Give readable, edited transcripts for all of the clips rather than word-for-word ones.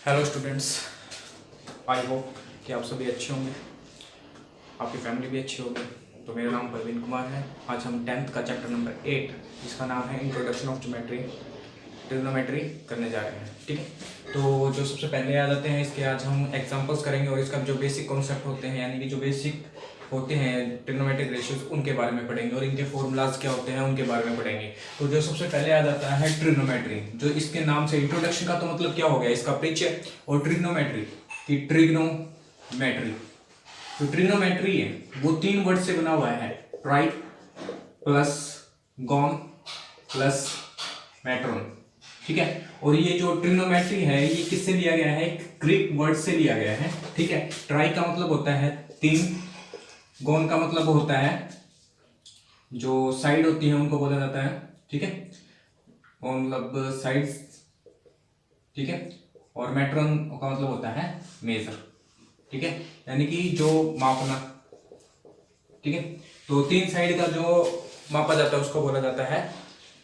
Hello students, I hope कि आप सभी अच्छे होंगे, आपकी फैमिली भी अच्छी होगी। तो मेरा नाम परवीन कुमार है। आज हम 10th का चैप्टर नंबर 8 जिसका नाम है इंट्रोडक्शन ऑफ ज्योमेट्री ट्रिग्नोमेट्री करने जा रहे हैं। ठीक है, तो जो सबसे पहले आ जाते हैं इसके आज हम एग्जांपल्स करेंगे और इसका जो बेसिक कॉन्सेप्ट होते हैं यानी कि जो बेसिक होते हैं ट्रिग्नोमेट्रिक रेशियोज उनके बारे में पढ़ेंगे और इनके फॉर्मूलाज क्या होते हैं उनके बारे में पढ़ेंगे। तो जो सबसे पहले आ जाता है ट्रिग्नोमेट्री, जो इसके नाम से इंट्रोडक्शन का तो मतलब क्या हो गया, इसका परिचय। और ट्रिग्नोमेट्री की ट्रिग्नोमेट्री जो ट्रिग्नोमेट्री है वो 3 वर्ड से बना हुआ है, try plus gone plus matron. ठीक है, और ये जो ट्रिग्नोमेट्री है ये किससे लिया गया है, ग्रीक वर्ड से लिया गया है। ठीक है, ट्राई का मतलब होता है 3, गॉन का मतलब होता है जो साइड होती है उनको बोला जाता है। ठीक है, मतलब साइड्स। ठीक है, और मेट्रोन का मतलब होता है मेजर। ठीक है, यानी कि जो मापना। ठीक है, तो 3 साइड का जो मापा जाता है उसको बोला जाता है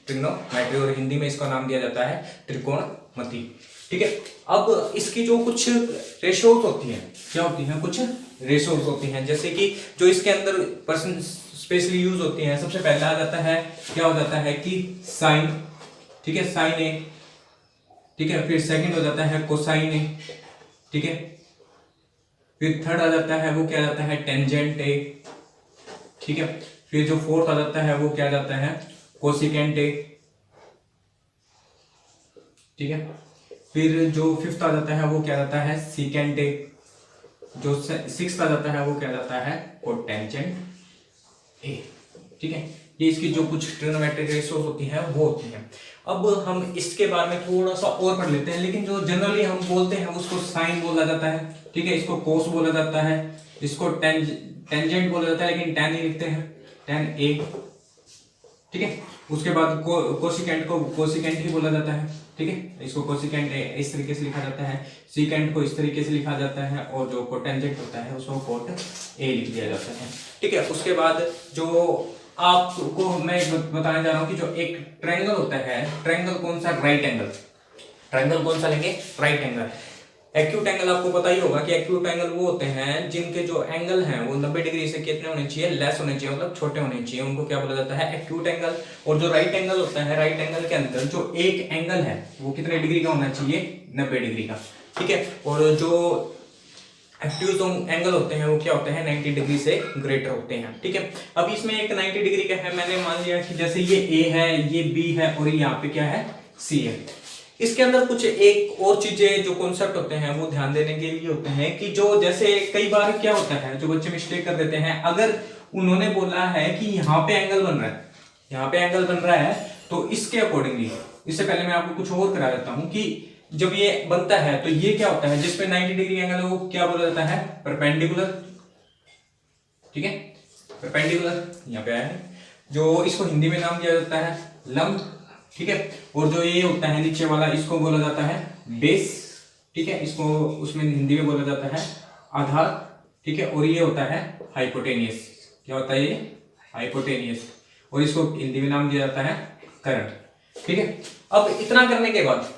ट्रिग्नोमेट्री और हिंदी में इसका नाम दिया जाता है त्रिकोणमिति। ठीक है, अब इसकी जो कुछ रेशियोज होती हैं, क्या होती हैं, कुछ रेशियोज होती हैं, जैसे कि जो इसके अंदर पर्सन स्पेशली यूज होती हैं। सबसे पहला आ जाता है, क्या हो जाता है कि साइन। ठीक है, साइन ए। ठीक है, फिर सेकंड हो जाता है कोसाइन ए। ठीक है, फिर थर्ड आ जाता है वो क्या जाता है टेंजेंट ए। ठीक है, फिर जो फोर्थ आ जाता है वो क्या जाता है कोसिकेंट ए। ठीक है, फिर जो फिफ्थ आ जाता है वो क्या जाता है सीकेंट ए। जो सिक्स्थ आ जाता है वो क्या जाता है कोटेंजेंट ए। ठीक है, ये इसकी जो कुछ ट्रिग्नोमेट्रिक रेशियोज होती हैं वो होती हैं। अब हम इसके बारे में थोड़ा सा और पढ़ लेते हैं, लेकिन जो जनरली हम बोलते हैं उसको साइन बोला जाता है। ठीक है, इसको कोस बोला जाता है, इसको टेंजेंट बोला जाता है, लेकिन टेन ही लिखते हैं, टेन ए। ठीक है, उसके बाद कोसिकेंट को कोसिकेंट ही बोला जाता है। ठीक है, इसको कोसिकेंट इस तरीके से लिखा जाता है, सीकेंट को इस तरीके से लिखा जाता है, और जो कोटेंजेंट होता है उसको कोट ए लिख दिया जाता है। ठीक है, उसके बाद जो आपको मैं बताने जा रहा हूं कि जो एक ट्रायंगल होता है, ट्रायंगल कौन सा, राइट एंगल। ट्रायंगल कौन सा लेंगे, राइट एंगल। एक्यूट एंगल आपको पता ही होगा कि एक्यूट एंगल वो होते हैं जिनके जो एंगल हैं वो 90 डिग्री से कितने होने चाहिए, लेस होने चाहिए, मतलब छोटे होने चाहिए, उनको क्या बोला जाता है एक्यूट एंगल। और जो राइट एंगल होता है, राइट एंगल के अंदर जो एक एंगल है वो कितने डिग्री का होना चाहिए, 90 डिग्री का। ठीक है, और जो एक्यूट एंगल होते हैं वो क्या होते हैं 90 डिग्री से ग्रेटर होते हैं। ठीक है, अब इसमें एक 90 डिग्री का है, मैंने मान लिया कि जैसे ये ए है, ये बी है और यहाँ पे क्या है सी है। इसके अंदर कुछ एक और चीजें जो कॉन्सेप्ट होते हैं वो ध्यान देने के लिए होते हैं कि जो जैसे कई बार क्या होता है जो बच्चे मिस्टेक कर देते हैं, अगर उन्होंने बोला है कि यहाँ पे एंगल बन रहा है, यहाँ पे एंगल बन रहा है, तो इसके अकॉर्डिंगली, इससे पहले मैं आपको कुछ और करा देता हूं कि जब ये बनता है तो ये क्या होता है, जिसपे 90 डिग्री एंगल है वो क्या बोला जाता है परपेंडिकुलर। ठीक है, परपेंडिकुलर यहाँ पे आया है, जो इसको हिंदी में नाम दिया जाता है लंब। ठीक है, और जो ये होता है नीचे वाला इसको बोला जाता है बेस। ठीक है, इसको उसमें हिंदी में बोला जाता है आधार। ठीक है, और ये होता है हाइपोटेनियस। क्या होता है ये हाइपोटेनियस, और इसको हिंदी में नाम दिया जाता है करंट। ठीक है, अब इतना करने के बाद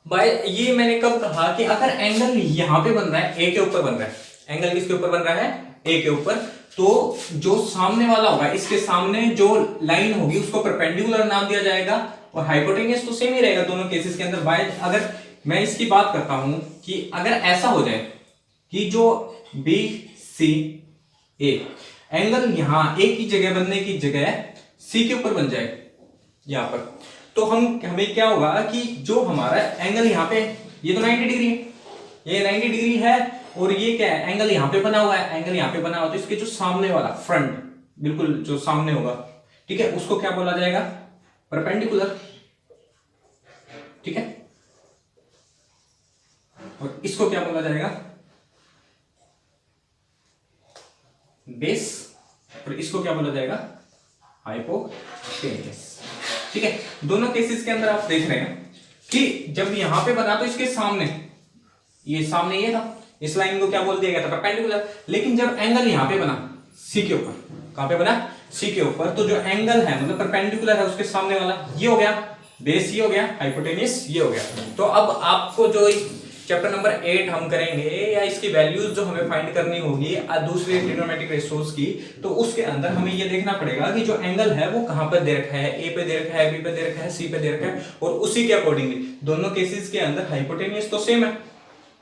भाई ये मैंने कब कहा कि अगर एंगल यहां पे बन रहा है, ए के ऊपर बन रहा है, एंगल किसके ऊपर बन रहा है, ए के ऊपर, तो जो सामने वाला होगा इसके सामने जो लाइन होगी उसको परपेंडिकुलर नाम दिया जाएगा, और हाइपोटेनियस तो सेम ही रहेगा दोनों केसेस के अंदर। बाय अगर मैं इसकी बात करता हूं कि अगर ऐसा हो जाए कि जो बी सी ए एंगल यहां ए की जगह बनने की जगह सी के ऊपर बन जाए यहां पर, तो हमें क्या होगा कि जो हमारा एंगल यहाँ पे, ये तो 90 डिग्री है, ये 90 डिग्री है, और ये क्या है एंगल यहाँ पे बना हुआ है, एंगल यहाँ पे बना हुआ, तो इसके जो सामने वाला फ्रंट बिल्कुल जो सामने होगा, ठीक है, उसको क्या बोला जाएगा परपेंडिकुलर। ठीक है, और इसको क्या बोला जाएगा बेस, और इसको क्या बोला जाएगा हाइपोटेनियस। ठीक है, दोनों केसेस के अंदर आप देख रहे हैं कि जब यहां पे बना तो इसके सामने ये था, इस लाइन को क्या बोल दिया गया था परपेंडिकुलर, लेकिन जब एंगल यहां पे बना सी के ऊपर, कहां पे बना सी के ऊपर, तो जो एंगल है मतलब परपेंडिकुलर है उसके सामने वाला ये हो गया बेस, ये हो गया हाइपोटेनियस, ये हो गया। तो अब आपको जो चैप्टर नंबर 8 हम करेंगे, या इसकी वैल्यूज जो हमें फाइंड करनी होगी दूसरे ट्रिग्नोमेट्रिक रेशियोज की, तो उसके अंदर हमें ये देखना पड़ेगा कि जो एंगल है वो कहां पर दे रखा है, ए पे दे रखा है, बी पे दे रखा है, सी पे दे रखा है, और उसी के अकॉर्डिंगली दोनों केसेस के अंदर हाइपोटेन्यूज तो सेम है,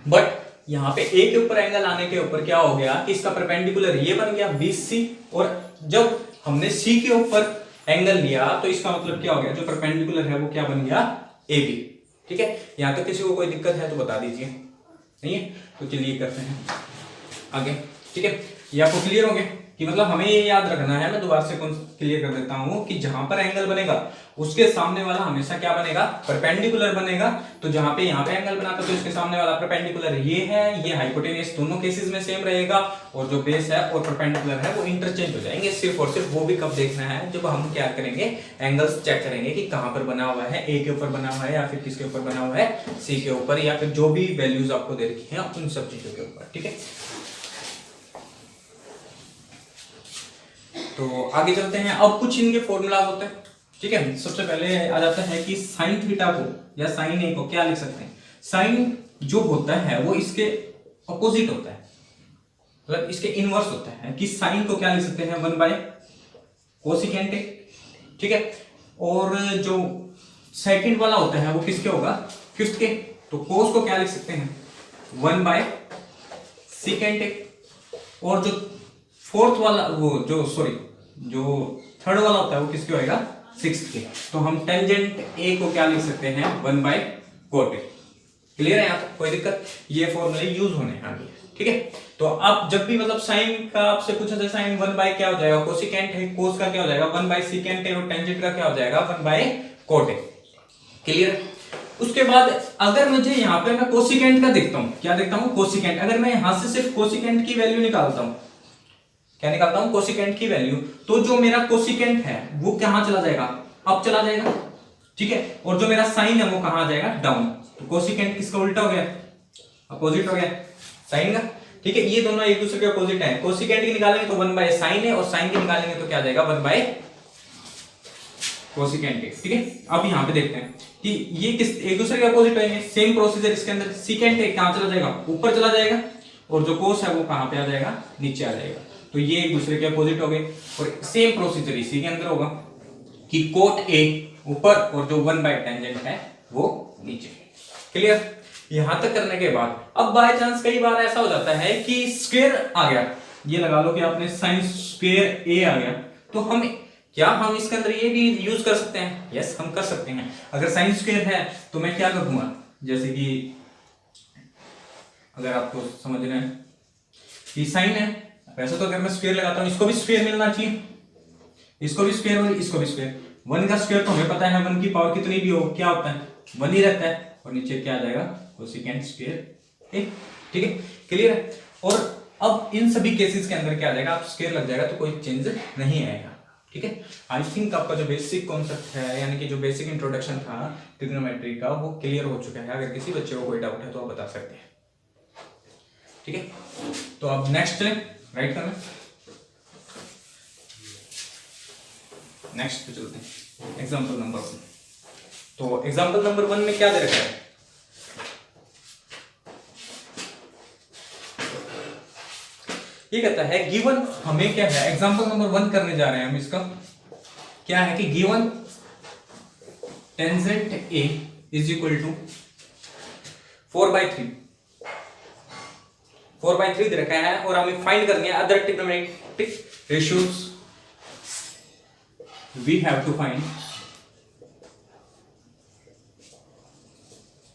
बट यहाँ पे ए के ऊपर एंगल आने के ऊपर क्या हो गया कि इसका परपेंडिकुलर ये बन गया 20C, और जब हमने सी के ऊपर एंगल लिया तो इसका मतलब क्या हो गया, जो परपेंडिकुलर है वो क्या बन गया, AB। ठीक है, यहां तक किसी को कोई दिक्कत है तो बता दीजिए, नहीं है तो चलिए करते हैं आगे। ठीक है, ये आपको क्लियर हो गया कि मतलब हमें ये याद रखना है, मैं दोबारा से क्लियर कर देता हूं कि जहां पर एंगल बनेगा उसके सामने वाला हमेशा क्या बनेगा, परपेंडिकुलर बनेगा। तो जहां पे यहाँ पे एंगल बना था तो इसके सामने वाला परपेंडिकुलर ये है, ये हाइपोटेन्यूज दोनों केसेस में सेम रहेगा, और जो बेस है और परपेंडिकुलर है वो इंटरचेंज हो जाएंगे। सिर्फ और सिर्फ वो भी कब देखना है, जब हम क्या करेंगे, एंगल्स चेक करेंगे कि कहां पर बना हुआ है, ए के ऊपर बना हुआ है या फिर किसके ऊपर बना हुआ है, सी के ऊपर, या फिर जो भी वैल्यूज आपको दे रखी है उन सब चीजों के ऊपर। ठीक है, तो आगे चलते हैं। अब कुछ इनके फॉर्मूलाज होते हैं। ठीक है, सबसे पहले आ जाता है कि साइन थीटा को या साइन ए को क्या लिख सकते हैं, साइन जो होता है वो इसके अपोजिट होता है, मतलब इसके इनवर्स होता है, कि साइन को क्या लिख सकते हैं, 1 बाय कोसिकेंट ए। ठीक है, और जो सेकंड वाला होता है वो किसके होगा, फिफ्थ के, तो कोस को क्या लिख सकते हैं, 1 बाय सीकेंट ए। और जो फोर्थ वाला जो थर्ड वाला होता है वो किसके होएगा, सिक्स्थ के। तो हम टेंजेंट ए को क्या लिख सकते हैं, 1 बाय कोट ए। क्लियर है, यहाँ तक कोई दिक्कत, ये फॉर्मूले यूज होने हैं आगे। ठीक है, तो आप जब भी मतलब साइन का आपसे पूछा जाए, साइन 1 बाय क्या हो जाएगा, कोसिकेंट है, कोस का क्या हो जाएगा 1 बाय सीकेंट है, और टेंजेंट का क्या हो जाएगा 1 बाय कोट ए। क्लियर। उसके बाद अगर मुझे यहाँ पे मैं कोसिकेंट का देखता हूँ, क्या देखता हूँ, कोसिकेंट, अगर मैं यहां से सिर्फ कोसिकेंट की वैल्यू निकालता हूं, क्या निकालता हूं, कोसिकेंट की वैल्यू, तो जो मेरा कोसिकेंट है वो कहां चला जाएगा, अप चला जाएगा। ठीक है, और जो मेरा साइन है वो कहां आ जाएगा, डाउन। तो कोसिकेंट किसका उल्टा हो गया, अपोजिट हो गया साइन का। ठीक है, ये दोनों एक दूसरे के अपोजिट है, कोसिकेंट की निकालेंगे तो 1 बाय साइन है, और साइन की निकालेंगे तो क्या आ जाएगा 1 बाय कोसिकेंट है। ठीक है, अब यहां पे देखते हैं कि ये किस एक दूसरे के अपोजिट होंगे। सेम प्रोसीजर इसके अंदर, सीकेंट है कहां चला जाएगा, ऊपर चला जाएगा, और जो कोस है वो कहां पे आ जाएगा, नीचे आ जाएगा। तो ये एक दूसरे के अपोजिट हो गए, और सेम प्रोसीजर इसी के अंदर होगा कि कोट ए ऊपर और जो 1 बाय टेंजेंट है वो नीचे। क्लियर। यहां तक करने के बाद अब बाय चांस कई बार ऐसा हो जाता है कि स्क्वायर आ गया, ये लगा लो कि आपने साइन स्क्वायर ए आ गया, तो हम इसके अंदर ये भी यूज कर सकते हैं। यस, हम कर सकते हैं। अगर साइन स्क्वायर है तो मैं क्या करूंगा, जैसे कि अगर आपको समझना है कि साइन है, वैसे तो अगर मैं स्क्वायर लगाता हूं, इसको भी स्क्वायर मिलना चाहिए, इसको भी स्क्वायर और इसको भी स्क्वायर। 1 का स्क्वायर तो हमें पता है 1 की पावर कितनी भी हो क्या होता है, 1 ही रहता है, और नीचे क्या आ जाएगा, कोसिकेंट स्क्वायर ए। ठीक है, क्लियर है। और अब इन सभी केसेस के अंदर क्या आ जाएगा, आप स्क्वायर लग जाएगा तो कोई चेंज नहीं आएगा। ठीक है, आई थिंक आपका जो बेसिक कॉन्सेप्ट है, यानी कि जो बेसिक इंट्रोडक्शन था ट्रिग्नोमेट्री का, वो क्लियर हो चुका है। अगर किसी बच्चे को कोई डाउट है तो आप बता सकते हैं। ठीक है, तो अब नेक्स्ट राइट करना, नेक्स्ट पे चलते हैं, एग्जाम्पल नंबर 1। तो एग्जाम्पल नंबर 1 में क्या दे रखा है, ये कहता है गिवन, हमें क्या है, एग्जाम्पल नंबर 1 करने जा रहे हैं हम। इसका क्या है कि given tangent A is equal to 4/3 दे रखा है, और हमें फाइंड करनी है other trigonometric ratios. We have to find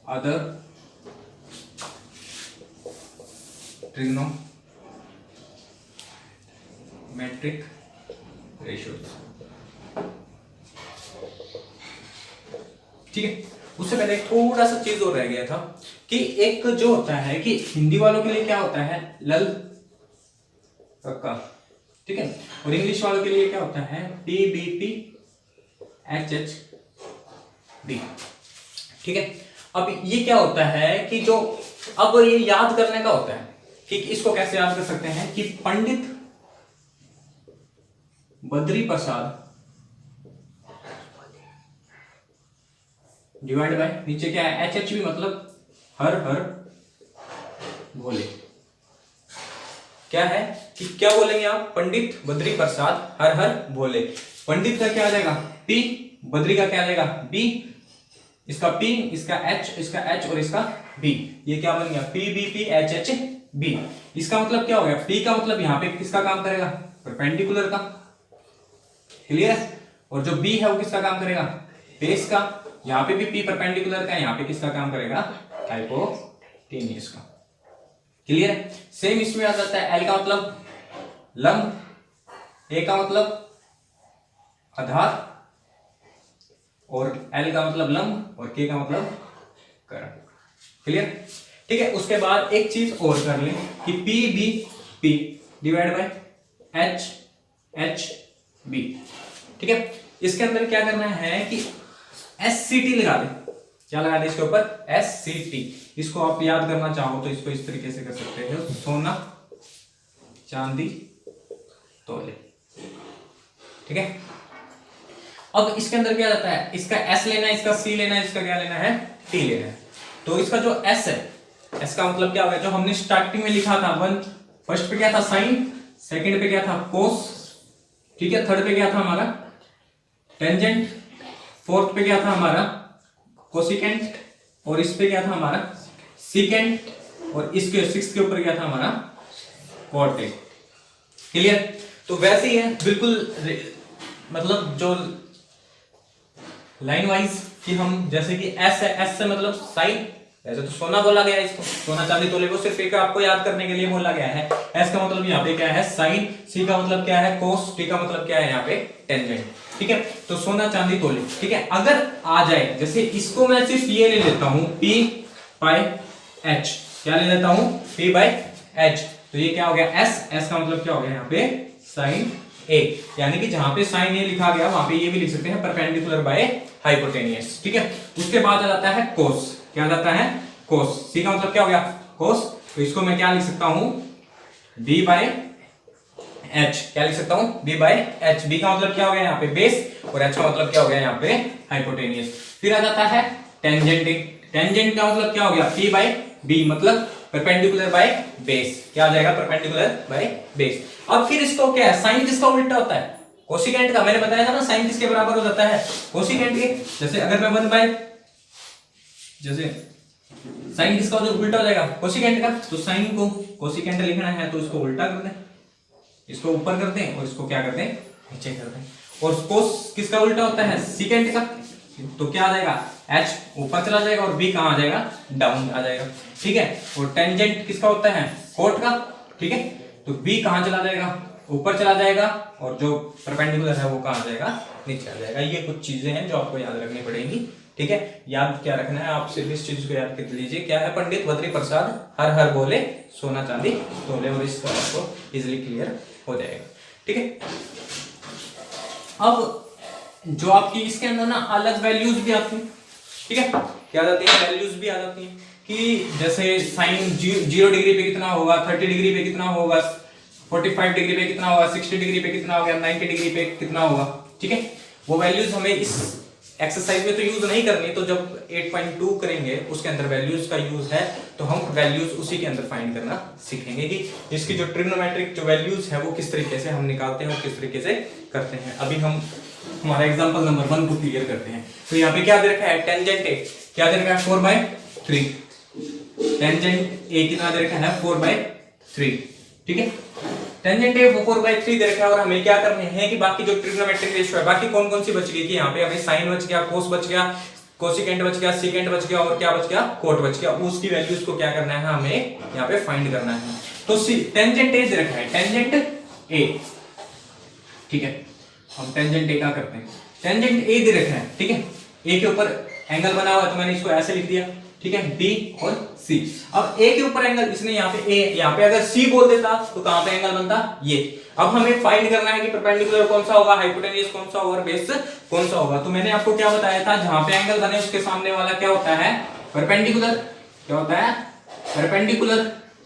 other trigonometric ratios. ठीक है, उससे पहले थोड़ा सा चीज और रह गया था कि एक जो होता है कि हिंदी वालों के लिए क्या होता है, लल का, ठीक है, और इंग्लिश वालों के लिए क्या होता है, TBP HHD। ठीक है, अब ये क्या होता है कि जो अब ये याद करने का होता है कि इसको कैसे याद कर सकते हैं कि पंडित बद्री प्रसाद डिवाइड बाय, नीचे क्या है HHB, मतलब हर भोले। क्या है कि क्या बोलेंगे आप, पंडित बद्री प्रसाद हर हर भोले। पंडित का क्या आ जाएगा P, बद्री का क्या आ जाएगा B, इसका P, इसका H और इसका B, ये क्या बन गया PBPHHB। इसका मतलब क्या हो गया, P का मतलब यहाँ पे किसका काम करेगा, परपेंडिकुलर का, क्लियर है। और जो B है वो किसका काम करेगा, बेस का। यहाँ पे भी P परपेंडिकुलर का है, यहाँ पे किसका काम करेगा, हाइपोटेन्यूज का, क्लियर है। सेम इसमें आ जाता है L का मतलब लंब, A का मतलब आधार, और L का मतलब लंब, और K का मतलब कर्ण, क्लियर, ठीक है। उसके बाद एक चीज और कर लें कि PBP डिवाइड बाय HHB, ठीक है। इसके अंदर क्या करना है कि SCT लगा दे, क्या लगा दे इसके ऊपर, SCT। इसको आप याद करना चाहो तो इसको इस तरीके से कर सकते हो, सोना चांदी तोले, ठीक है। अब इसके अंदर क्या जाता है, इसका S लेना है, इसका C लेना है, इसका क्या लेना है, T लेना है। तो इसका जो S है, S का मतलब क्या होगा, जो हमने स्टार्टिंग में लिखा था, फर्स्ट पे क्या था साइन, सेकंड पे क्या था कोस, ठीक है, थर्ड पे क्या था हमारा टेंजेंट, फोर्थ पे क्या था हमारा कोसिकेंट, और इस पे क्या था हमारा सीकेंट, और इसके सिक्स्थ के ऊपर क्या था हमारा कॉटेक, क्लियर। तो वैसे ही है बिल्कुल, मतलब जो लाइन वाइज कि हम जैसे कि S है, S से मतलब साइन, वैसे तो सोना बोला गया है इसको, सोना चांदी तोले को सिर्फ एक आपको याद करने के लिए बोला गया है। S का मतलब यहाँ पे क्या है साइन, C का मतलब क्या है कोस, T का मतलब क्या है यहाँ पे टेंजेंट, ठीक है। तो सोना चांदी तोले, ठीक है। अगर आ जाए, जैसे इसको मैं सिर्फ ये ले लेता हूं P बाय H, क्या ले लेता हूं P बाय H, तो ये क्या हो गया S का मतलब क्या हो गया यहाँ पे साइन A, यानी कि जहां पे साइन A लिखा गया वहां पे ये भी लिख सकते हैं परपेंडिकुलर बाय हाइपोटेनियस, ठीक है। उसके बाद आ जाता है कोस, क्या जाता है कोस, C का मतलब क्या हो गया कोस, तो इसको मैं क्या लिख सकता हूं B बाय H, क्या लिख सकता हूं B बाय H। B का मतलब क्या हो गया यहाँ पे बेस, और H का मतलब क्या हो गया यहाँ पे हाइपोटेनियस। फिर आ जाता है टेंजेंट, टेंजेंट का मतलब क्या हो गया P बाय B, मतलब परपेंडिकुलर बाय बेस, क्या आ जाएगा परपेंडिकुलर बाय बेस। अब फिर इसको क्या है, साइन किसका उल्टा होता है, कोसिकेंट का। मैंने बताया था ना साइन किसके बराबर हो जाता है, कोसिकेंट के। जैसे अगर मैं 1 बाय, जैसे साइन किसका उल्टा हो जाएगा कोसिकेंट का, तो साइन को कोसिकेंट लिखना है तो इसको उल्टा कर दें, इसको ऊपर कर दें और इसको क्या कर दें नीचे कर दें। और कोस किसका उल्टा होता है सीकेंट का, तो क्या आ जाएगा H ऊपर चला जाएगा और B कहां आ जाएगा डाउन आ जाएगा, ठीक है। और टेंजेंट किसका होता है कोट का, ठीक है, तो B कहां चला जाएगा ऊपर चला जाएगा, और जो परपेंडिकुलर है वो कहां आ जाएगा नीचे आ जाएगा। ये कुछ चीजें हैं जो आपको याद रखनी पड़ेंगी, ठीक है। याद क्या रखना है, आप सिर्फ इस चीज को याद कर लीजिए, क्या है पंडित बद्री प्रसाद हर हर बोले, सोना चांदी तोले, और इस तरह आपको इजिली क्लियर हो जाएगा, ठीक है। अब जो आपकी इसके अंदर ना अलग वैल्यूज भी आती हैं, ठीक है, क्या जाती है वैल्यूज भी आ जाती हैं कि जैसे साइन 0 डिग्री पे कितना होगा, 30 डिग्री पे कितना होगा, 45 डिग्री पे कितना होगा, 60 डिग्री पे कितना होगा, 90 डिग्री पे कितना होगा, ठीक है। वो वैल्यूज हमें इस एक्सरसाइज में तो यूज नहीं करनी, तो जब 8.2 करेंगे उसके अंदर वैल्यूज का यूज है, तो हम वैल्यूज उसी के अंदर फाइंड करना सीखेंगे कि इसकी जो ट्रिग्नोमेट्रिक जो वैल्यूज है वो किस तरीके से हम निकालते हैं और किस तरीके से करते हैं। अभी हम हमारा एग्जांपल नंबर 1 को क्लियर करते हैं। तो यहाँ पे क्या दे रखा है टेंजेंट ए, क्या दे रखा है 4/3, टेंजेंट ए कितना दे रखा है 4/3, ठीक है। टेंजेंट ए 4/3 दे रखा है, और हमें क्या करने हैं कि बाकी जो ट्रिग्नोमेट्रिक रेशियो है, बाकी कौन कौन सी बच गई कि यहाँ पे हमें साइन बच गया, कोस बच गया, कोसिकेंट बच गया, सीकेंट बच गया, और क्या बच गया कोट बच गया, उसकी वैल्यूज को क्या करना है हमें यहाँ पे फाइंड करना है। तो टेंजेंट ए दे रखा है, टेंजेंट ए, ठीक है। हम टेंजेंट ए का करते हैं, टेंजेंट ए दे रखा है, ठीक है। ए के ऊपर एंगल बना हुआ है तो मैंने इसको ऐसे लिख दिया, ठीक है, बी और सी। अब ए के ऊपर एंगल इसने यहाँ पे ए, यहाँ पे अगर सी बोल देता तो कहां पे एंगल बनता ये। अब हमें फाइंड करना है कि परपेंडिकुलर कौन सा होगा, हाइपोटेन्यूज कौन सा होगा और बेस कौन सा होगा। तो मैंने आपको क्या बताया था, जहां पे एंगल बने उसके सामने वाला क्या होता है परपेंडिकुलर, क्या होता है परपेंडिकुलर,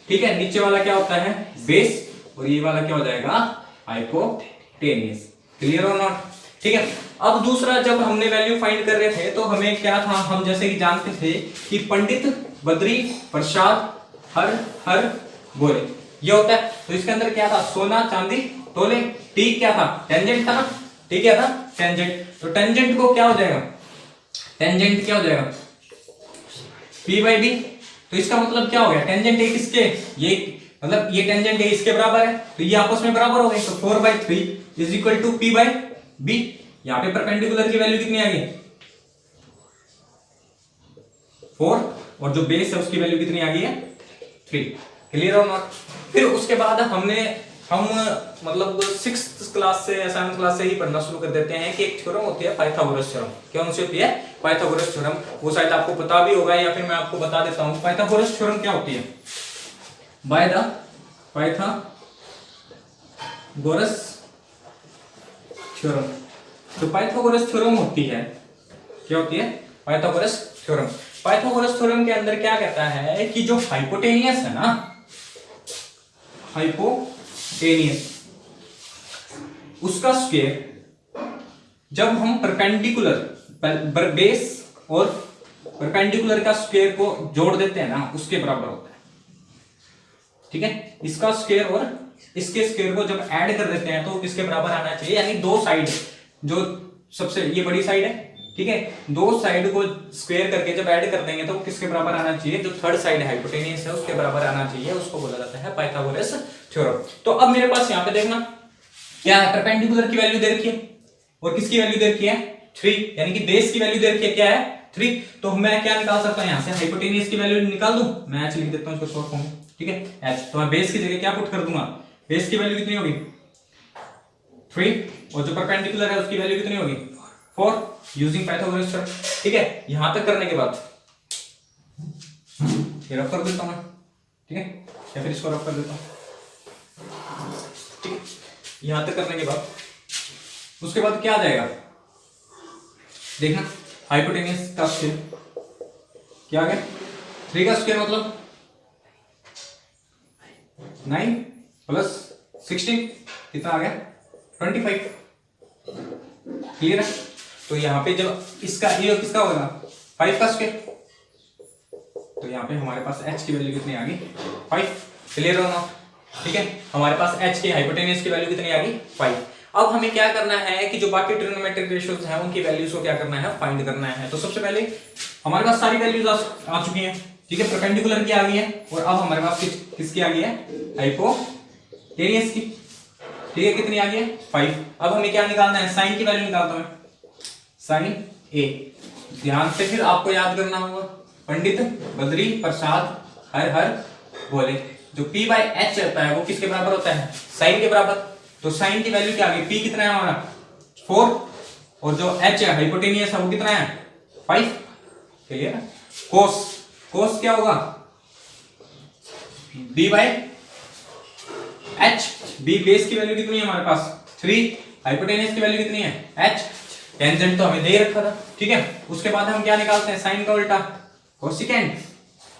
ठीक है। नीचे वाला क्या होता है बेस, और ये वाला क्या हो जाएगा हाइपोटेन्यूज, क्लियर और नॉट, ठीक है। अब दूसरा, जब हमने वैल्यू फाइंड कर रहे थे तो हमें क्या था, हम जैसे कि जानते थे कि पंडित बद्री प्रसाद हर हर गोले, ये होता है। तो इसके अंदर क्या था, सोना चांदी तोले। टी क्या था, टेंजेंट था ना, टी क्या था, टेंजेंट। तो टेंजेंट को क्या हो जाएगा, टेंजेंट क्या हो जाएगा, P बाई बी। तो इसका मतलब क्या हो गया, टेंजेंट ए किसके, ये मतलब ये टेंजेंट ए इसके बराबर है, तो ये आपस में बराबर हो गए। तो 4/3 is equal to P by B. यहाँ पे परपेंडिकुलर की वैल्यू कितनी आ गई, 4, और जो बेस है उसकी वैल्यू कितनी आ गई है, 3। क्लियर और नॉट। फिर उसके बाद हम मतलब 6th क्लास से या 7th क्लास से ही पढ़ना शुरू कर देते हैं कि एक थ्योरम होती है पाइथागोरस थ्योरम। क्या होती है, पाइथागोरस थ्योरम। वो शायद आपको पता भी होगा या फिर मैं आपको बता देता हूं। पाइथागोरस थ्योरम क्या होती है, बाय द पाइथागोरस थ्योरम। तो पाइथागोरस थ्योरम होती है, क्या होती है, पाइथागोरस थ्योरम। पाइथागोरस थ्योरम के अंदर क्या कहता है कि जो हाइपोटेनियस है ना, हाइपोटेनियस, उसका स्क्वायर जब हम परपेंडिकुलर बेस और परपेंडिकुलर का स्क्वायर को जोड़ देते हैं ना, उसके बराबर होता है। ठीक है, इसका स्क्वायर और इसके स्क्वायर को जब ऐड कर देते हैं तो किसके बराबर आना चाहिए, यानी दो साइड, जो सबसे ये बड़ी साइड है, ठीक है, दो साइड को स्क्वायर करके जब ऐड कर देंगे तो किसके बराबर आना चाहिए, जो थर्ड साइड हाइपोटेनियस है उसके बराबर आना चाहिए। उसको बोला जाता है पाइथागोरस थ्योरम। तो अब मेरे पास यहाँ पे देखना क्या है, परपेंडिकुलर की वैल्यू दे रखी है और किसकी वैल्यू दे रखी है, 3, यानी कि बेस की वैल्यू दे रखी है क्या है, 3। तो मैं क्या निकाल सकता हूँ, यहाँ से हाइपोटेनियस की वैल्यू निकाल दूं, मैं एच लिख देता हूँ इसको शॉर्ट फॉर्म में। ठीक है, एच। तो मैं बेस की जगह क्या पुट कर दूंगा, बेस की वैल्यू कितनी होगी, 3, और जो परपेंडिकुलर है उसकी वैल्यू कितनी होगी, 4, यूजिंग पाइथागोरस थ्योरम। ठीक है, यहां तक करने के बाद ये रफ कर देता हूं मैं, ठीक है, या फिर इसको रफ कर देता हूं। ठीक है, यहां तक करने के बाद उसके बाद क्या आ जाएगा, देखना, हाइपोटेनियस का स्क्वायर क्या आ गया, 3 का स्क्वायर मतलब 9 प्लस 16 कितना आ गया, 25। क्लियर है। तो यहाँ पे जब इसका ये किसका होगा, 5 का स्क्वायर, तो यहाँ पे हमारे पास h की वैल्यू कितनी आ गई, 5। क्लियर हो ना, ठीक है, हमारे पास h की हाइपोटेनियस की वैल्यू कितनी आ गई, 5। अब हमें क्या करना है कि जो बाकी ट्रिग्नोमेट्रिक रेशियोज हैं उनकी वैल्यूज को क्या करना है, फाइंड करना है। तो सबसे पहले हमारे पास सारी वैल्यूज आ चुकी हैं, ठीक है, परपेंडिकुलर की आ गई है, और अब हमारे पास किसकी आ गई है, हाइपोटेनियस की। ठीक है, कितनी आ गई है, 5। अब हमें क्या निकालना है, साइन की वैल्यू निकालता हूं, साइन ए। ध्यान से फिर आपको याद करना होगा, पंडित बद्री प्रसाद हर हर बोले, जो P बाई एच रहता है वो किसके बराबर होता है, साइन के बराबर। तो साइन की वैल्यू क्या आ गई, P कितना है हमारा, 4, और जो H है हाइपोटेनियस है वो कितना है, 5। क्लियर है। कोस, कोस क्या होगा, B by H. B base की वैल्यू कितनी है हमारे पास, 3, हाइपोटेनियस की वैल्यू कितनी है, h। टेंजेंट तो हमें दे रखा था, ठीक है। उसके बाद हम क्या निकालते हैं, साइन का उल्टा, कोसेकेंट।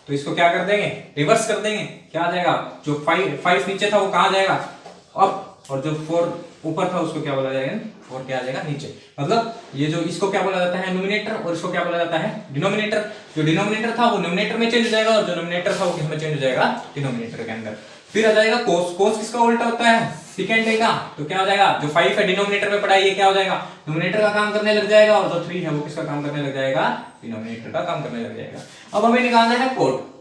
तो इसको क्या कर देंगे, रिवर्स कर देंगे, क्या आ जाएगा, जो 5 नीचे था वो कहां जाएगा, अप, और जो 4 ऊपर था उसको क्या बोला जाएगा, 4 क्या आ जाएगा, नीचे। मतलब ये जो इसको क्या बोला जाता है, नोमिनेटर, और इसको क्या बोला जाता है, डिनोमिनेटर। जो डिनोमिनेटर था वो न्यूमरेटर में चेंज हो जाएगा, और जो नोमिनेटर था वो किसमें चेंज हो जाएगा, डिनोमिनेटर के अंदर। फिर आ जाएगा कोस, कोस किसका उल्टा होता है, सेकेंड ए का। तो क्या हो जाएगा, जो 5 है डिनोमिनेटर में पड़ा है, ये क्या हो जाएगा, न्यूमरेटर का काम करने लग जाएगा, और जो 3 है वो किसका काम करने लग जाएगा, डिनोमिनेटर का काम करने लग जाएगा। अब हमें निकालना है कोट।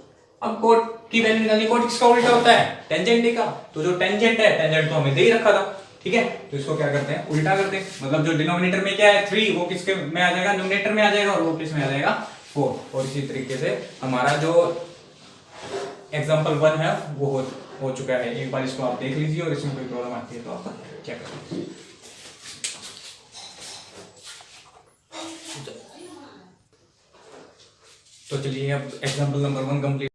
अब कोट की वैल्यू निकालनी, कोट किसका उल्टा होता है, टेंजेंट ए का। तो जो टेंजेंट है, टेंजेंट तो हमें दे ही रखा था, ठीक है, तो इसको क्या करते हैं, उल्टा करते हैं। मतलब जो डिनोमिनेटर में क्या है 3, वो किसके में आ जाएगा, न्यूमरेटर में आ जाएगा, और वो किस में आ जाएगा, 4। और इसी तरीके से हमारा जो एग्जांपल 1 है वो हो चुका है। एक बार इसको आप देख लीजिए, और इसमें कोई प्रॉब्लम आती है तो आप चेक कर लीजिए। तो चलिए अब एग्जांपल नंबर 1 कंप्लीट।